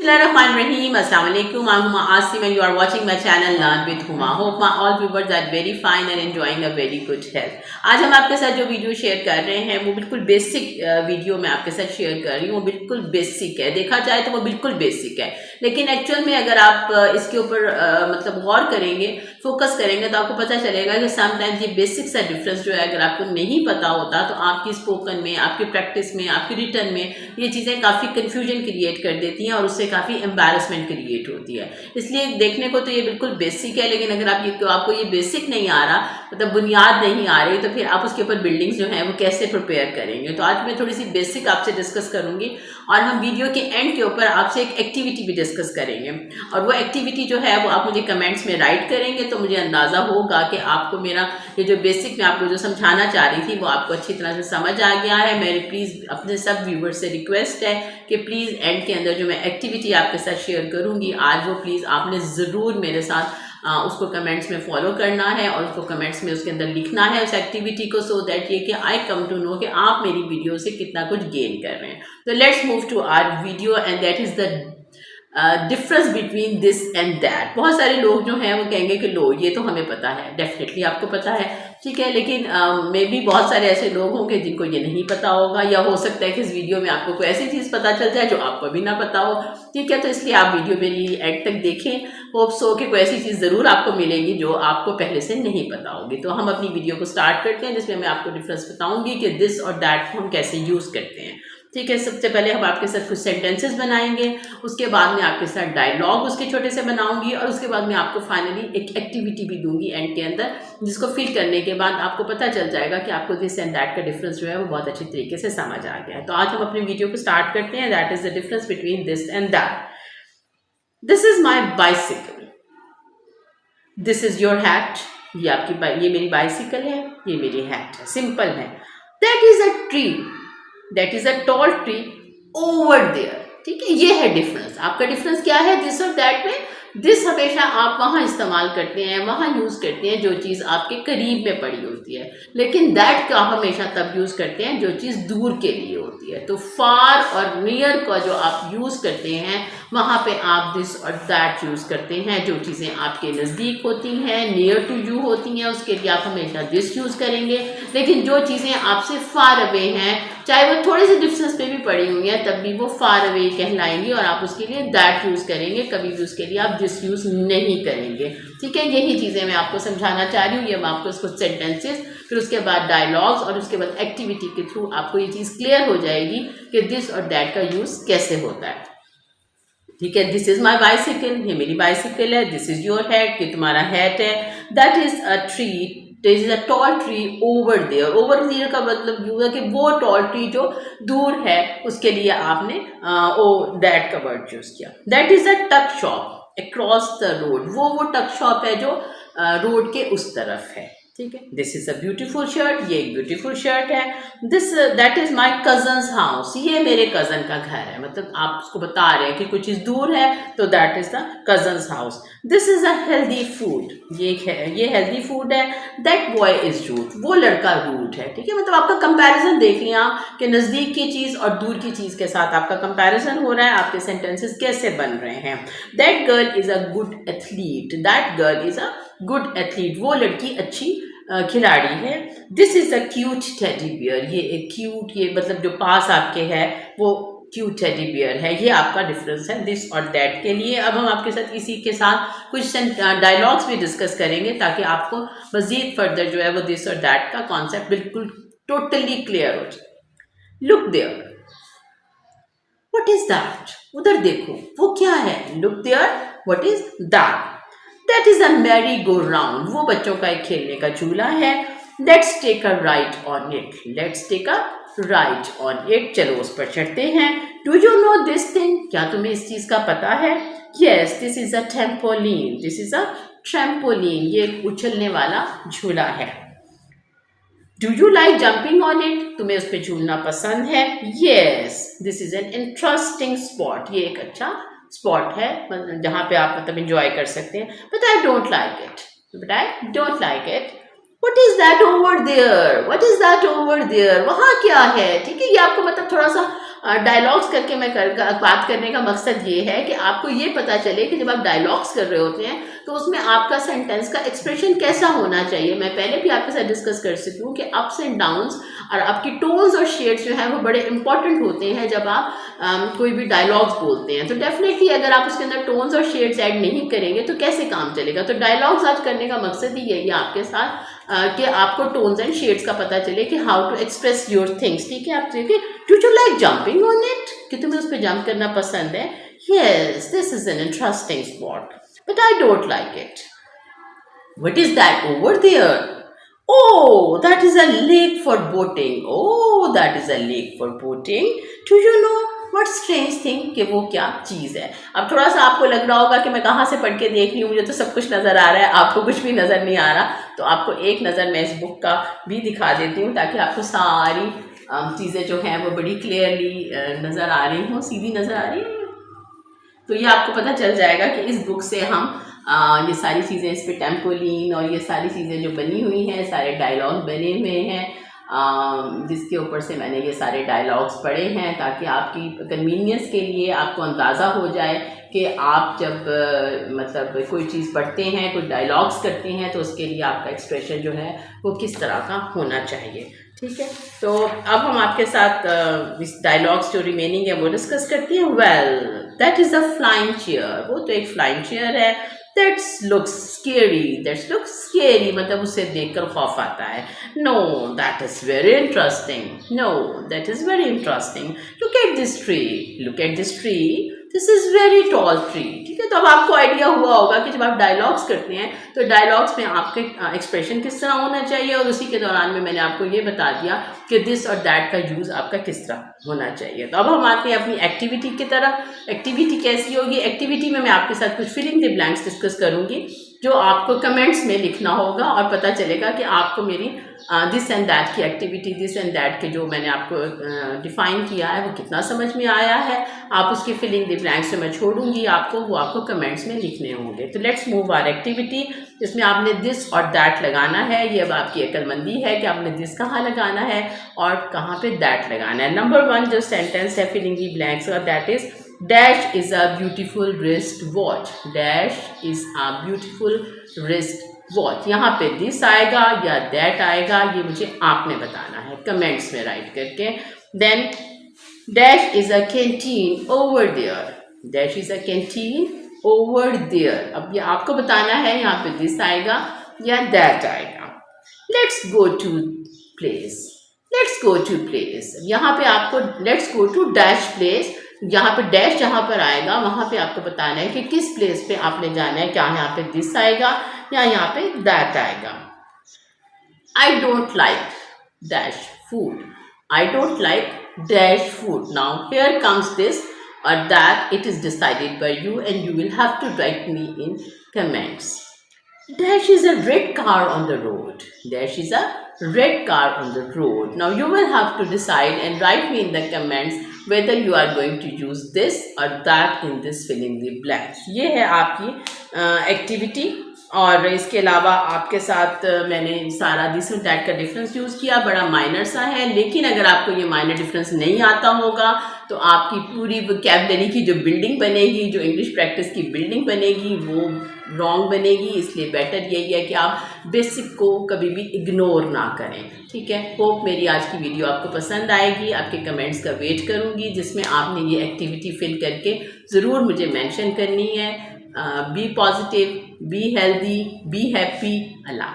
Bismillahirrahmanirrahim. Assalamu alaikum. I'm Huma Asim and you are watching my channel Learn with Huma. Hope my all viewers are very fine and enjoying a very good health. आज हम आपके साथ जो video share कर रहे हैं वो बिल्कुल बेसिक वीडियो मैं आपके साथ शेयर कर रही हूँ। वो बिल्कुल बेसिक है, देखा जाए तो वो बिल्कुल बेसिक है, लेकिन एक्चुअल में अगर आप इसके ऊपर मतलब गौर करेंगे, फोकस करेंगे तो आपको पता चलेगा कि समटाइम्स ये बेसिक सा डिफरेंस जो है अगर आपको नहीं पता होता तो आपकी स्पोकन में, आपकी प्रैक्टिस में, आपकी रिटर्न में ये चीज़ें काफ़ी कन्फ्यूजन क्रिएट कर देती हैं और उससे काफ़ी एम्बैरसमेंट क्रिएट होती है। इसलिए देखने को तो ये बिल्कुल बेसिक है, लेकिन अगर आपको ये बेसिक नहीं आ रहा, मतलब बुनियाद नहीं आ रही, तो फिर आप उसके ऊपर बिल्डिंग्स जो हैं वो कैसे प्रिपेयर करेंगे। तो आज मैं थोड़ी सी बेसिक आपसे डिस्कस करूंगी और हम वीडियो के एंड के ऊपर आपसे एक एक्टिविटी भी डिस्कस करेंगे और वो एक्टिविटी जो है वो आप मुझे कमेंट्स में राइट करेंगे तो मुझे अंदाज़ा होगा कि आपको मेरा ये जो बेसिक मैं आपको जो समझाना चाह रही थी वो आपको अच्छी तरह से समझ आ गया है। मेरी प्लीज़ अपने सब व्यूवर्स से रिक्वेस्ट है कि प्लीज़ एंड के अंदर जो मैं एक्टिविटी आपके साथ शेयर करूँगी आज, वो प्लीज़ आपने ज़रूर मेरे साथ उसको कमेंट्स में फॉलो करना है और उसको कमेंट्स में उसके अंदर लिखना है उस एक्टिविटी को, सो दैट ये कि आई कम टू नो कि आप मेरी वीडियो से कितना कुछ गेन कर रहे हैं। तो let's move to our video and that is the difference between this and that. बहुत सारे लोग जो हैं वो कहेंगे कि लो ये तो हमें पता है, डेफिनेटली आपको पता है, ठीक है, लेकिन मे बी बहुत सारे ऐसे लोग होंगे जिनको ये नहीं पता होगा, या हो सकता है कि इस वीडियो में आपको कोई ऐसी चीज़ पता चल जाए जो आपको भी ना पता हो, ठीक है। तो इसलिए आप वीडियो मेरी एंड तक देखें, होप सो कि कोई ऐसी चीज़ ज़रूर आपको मिलेगी जो आपको पहले से नहीं पता होगी। तो हम अपनी वीडियो को स्टार्ट करते हैं जिसमें मैं आपको डिफरेंस बताऊँगी कि दिस और दैट को हम कैसे यूज़ करते हैं, ठीक है। सबसे पहले हम आपके साथ कुछ सेंटेंसेस बनाएंगे, उसके बाद में आपके साथ डायलॉग उसके छोटे से बनाऊंगी और उसके बाद में आपको फाइनली एक एक्टिविटी भी दूंगी एंड के अंदर, जिसको फिल करने के बाद आपको पता चल जाएगा कि आपको दिस एंड दैट का डिफरेंस जो है वो बहुत अच्छी तरीके से समझ आ गया है। तो आज हम अपनी वीडियो को स्टार्ट करते हैं। That is the difference between this and that. This is my bicycle, this is your hat. ये मेरी बाइसिकल है, ये मेरी हैट है, सिंपल है। That is a tree, that is a tall tree over there, ठीक है। ये है डिफरेंस। आपका डिफरेंस क्या है दिस और दैट में? दिस हमेशा आप वहाँ इस्तेमाल करते हैं, वहाँ यूज़ करते हैं जो चीज़ आपके करीब में पड़ी होती है, लेकिन दैट का हमेशा तब यूज़ करते हैं जो चीज़ दूर के लिए होती है। तो फार और नियर का जो आप यूज़ करते हैं वहाँ पे आप दिस और दैट यूज़ करते हैं। जो चीज़ें आपके नज़दीक होती हैं, नियर टू यू होती हैं, उसके लिए आप हमेशा दिस यूज़ करेंगे। लेकिन जो चीज़ें आपसे फार अवे हैं, चाहे वो थोड़ी सी डिस्टेंस पे भी पड़ी हुई हैं, तब भी वो फार अवे कहलाएंगी और आप उसके लिए दैट यूज़ करेंगे, कभी भी उसके लिए आप दिस यूज़ नहीं करेंगे, ठीक है। यही चीज़ें मैं आपको समझाना चाह रही हूँ। ये मैं आपको कुछ सेंटेंसेस, फिर उसके बाद डायलॉग्स और उसके बाद एक्टिविटी के थ्रू आपको ये चीज़ क्लियर हो जाएगी कि दिस और दैट का यूज़ कैसे होता है, ठीक है। दिस इज माई बाइसिकल, ये मेरी बाइसिकल है। दिस इज योर हैट, ये तुम्हारा हैट है। That is a tree, this is a tall tree over there. Over there का मतलब ये है कि वो टॉल ट्री जो दूर है उसके लिए आपने ओ दैट का वर्ड यूज किया। दैट इज अ टक शॉप अक्रॉस द रोड, वो टक शॉप है जो रोड के उस तरफ है, ठीक है। This is a beautiful shirt, ये एक ब्यूटीफुल शर्ट है। That is my cousins house, ये मेरे कजन का घर है, मतलब आप उसको बता रहे हैं कि कुछ चीज़ दूर है तो that is the cousins house. This is a healthy food, ये हेल्दी फूड है। दैट बॉय इज रूड, वो लड़का रूड है, ठीक है। मतलब आपका कंपैरिजन देख लिया कि नज़दीक की चीज़ और दूर की चीज़ के साथ आपका कंपैरिजन हो रहा है, आपके सेंटेंसेस कैसे बन रहे हैं। That girl is a good athlete, that girl is a good athlete, वो लड़की अच्छी खिलाड़ी है। This is a cute teddy bear, ये एक क्यूट, ये मतलब जो पास आपके है वो क्यूट टेडी बियर है। ये आपका डिफरेंस है दिस और दैट के लिए। अब हम आपके साथ इसी के साथ कुछ डायलॉग्स भी डिस्कस करेंगे ताकि आपको मजीद फर्दर जो है वो दिस और दैट का कॉन्सेप्ट बिल्कुल टोटली क्लियर हो जाए। Look there, what is that? उधर देखो, वो क्या है? Look there, what is that? That is a merry go round, वो बच्चों का एक खेलने का झूला है। Let's take a ride on it, let's take a ride on it, चलो उस पर चढ़ते हैं। Do you know this thing, क्या तुम्हें इस चीज का पता है? Yes, this is a trampoline, this is a trampoline, ये एक उछलने वाला झूला है। Do you like jumping on it, तुम्हें उस पर झूलना पसंद है? Yes, this is an interesting spot, ये एक अच्छा स्पॉट है जहाँ पे आप मतलब इंजॉय कर सकते हैं। But I don't like it, but I don't like it. What is that over there, what is that over there, वहाँ क्या है, ठीक है। ये आपको मतलब थोड़ा सा डायलॉग्स करके बात करने का मकसद ये है कि आपको ये पता चले कि जब आप डायलॉग्स कर रहे होते हैं तो उसमें आपका सेंटेंस का एक्सप्रेशन कैसा होना चाहिए। मैं पहले भी आपके साथ डिस्कस कर चुकी हूँ कि अप्स एंड डाउन्स और आपकी टोन्स और शेड्स जो हैं वो बड़े इंपॉर्टेंट होते हैं जब आप कोई भी डायलॉग्स बोलते हैं। तो डेफिनेटली अगर आप उसके अंदर टोन्स और शेड्स ऐड नहीं करेंगे तो कैसे काम चलेगा। तो डायलॉग्स आज करने का मकसद ही यही है आपके साथ कि आपको टोन्स एंड शेड्स का पता चले कि how to express your things. ठीक है, आप देखिए, do you like jumping on it, कि तुम्हें उस पर जंप करना पसंद है। Yes, this is an interesting spot but I don't like it. What is that over there? Oh, that is a lake for boating. Oh, that is a lake for boating. Do you know what strange thing कि वो क्या चीज़ है। अब थोड़ा सा आपको लग रहा होगा कि मैं कहाँ से पढ़ के देख रही हूँ, मुझे तो सब कुछ नज़र आ रहा है, आपको कुछ भी नज़र नहीं आ रहा। तो आपको एक नज़र मैं इस बुक का भी दिखा देती हूँ ताकि आपको सारी चीज़ें जो हैं वो बड़ी क्लियरली नज़र आ रही हों, सीधी नज़र आ रही है। तो ये आपको पता चल जाएगा कि इस बुक से हम ये सारी चीज़ें, इस पे टेम्पोलिन और ये सारी चीज़ें जो बनी हुई हैं, सारे डायलॉग बने हुए हैं जिसके ऊपर से मैंने ये सारे डायलॉग्स पढ़े हैं ताकि आपकी कन्वीनियंस के लिए आपको अंदाज़ा हो जाए कि आप जब मतलब कोई चीज़ पढ़ते हैं, कोई डायलॉग्स करते हैं तो उसके लिए आपका एक्सप्रेशन जो है वो किस तरह का होना चाहिए। ठीक है, तो अब हम आपके साथ इस डायलॉग्स जो रिमेनिंग है वो डिस्कस करती हैं। Well, that is a flying chair. वो तो एक फ्लाइंग चेयर है। That looks scary. That looks scary. मतलब उसे देखकर खौफ आता है। No, that is very interesting. No, that is very interesting. Look at this tree. Look at this tree. This is very tall tree. ठीक है, तो अब आपको आइडिया हुआ होगा कि जब आप डायलॉग्स करते हैं तो डायलॉग्स में आपके एक्सप्रेशन किस तरह होना चाहिए और उसी के दौरान में मैंने आपको ये बता दिया कि दिस और दैट का यूज़ आपका किस तरह होना चाहिए। तो अब हम आते हैं अपनी एक्टिविटी की तरफ। एक्टिविटी कैसी होगी? एक्टिविटी में मैं आपके साथ कुछ फिलिंग द ब्लैंक्स डिस्कस करूँगी जो आपको कमेंट्स में लिखना होगा और पता चलेगा कि आपको मेरी दिस एंड दैट की एक्टिविटी, दिस एंड दैट के जो मैंने आपको डिफ़ाइन किया है वो कितना समझ में आया है। आप उसकी फिलिंग द ब्लैंक्स में मैं छोड़ूंगी आपको, वो आपको कमेंट्स में लिखने होंगे। तो लेट्स मूव आवर एक्टिविटी। इसमें आपने दिस और दैट लगाना है। ये अब आपकी अक्लमंदी है कि आपने दिस कहाँ लगाना है और कहाँ पे दैट लगाना है। नंबर 1 जो सेंटेंस है फिलिंग द ब्लैंक्स का, that is dash is a beautiful wrist watch. Dash is a beautiful wrist watch. यहाँ पे दिस आएगा या दैट आएगा, ये मुझे आपने बताना है कमेंट्स में राइट करके। Then dash is a canteen over there. Dash is a canteen over there. अब ये आपको बताना है यहाँ पे दिस आएगा या दैट आएगा। Let's go to place. Let's go to place. यहाँ पे आपको let's go to dash place. यहाँ पे डैश जहाँ पर आएगा वहाँ पे आपको बताना है कि किस प्लेस पे आपने जाना है। क्या यहाँ पे दिस आएगा या यहाँ पे दैट आएगा। आई don't like dash food. I don't like dash food. Now here comes this or that, it is decided by you and you will have to write me in comments. Dash is a red car on the road. Dash is a red car on the road. Now you will have to decide and write me in the comments whether you are going to use this or that in this filling the blanks. ये है आपकी activity. और इसके अलावा आपके साथ मैंने सारा दिस और दैट का डिफरेंस यूज़ किया, बड़ा माइनर सा है। लेकिन अगर आपको ये माइनर डिफरेंस नहीं आता होगा तो आपकी पूरी वोकैबुलरी की जो बिल्डिंग बनेगी, जो इंग्लिश प्रैक्टिस की बिल्डिंग बनेगी, वो रॉन्ग बनेगी। इसलिए बेटर यही है कि आप बेसिक को कभी भी इग्नोर ना करें। ठीक है, होप मेरी आज की वीडियो आपको पसंद आएगी। आपके कमेंट्स का वेट करूँगी जिसमें आपने ये एक्टिविटी फिल करके ज़रूर मुझे मेंशन करनी है। Be positive, be healthy, be happy. Allah.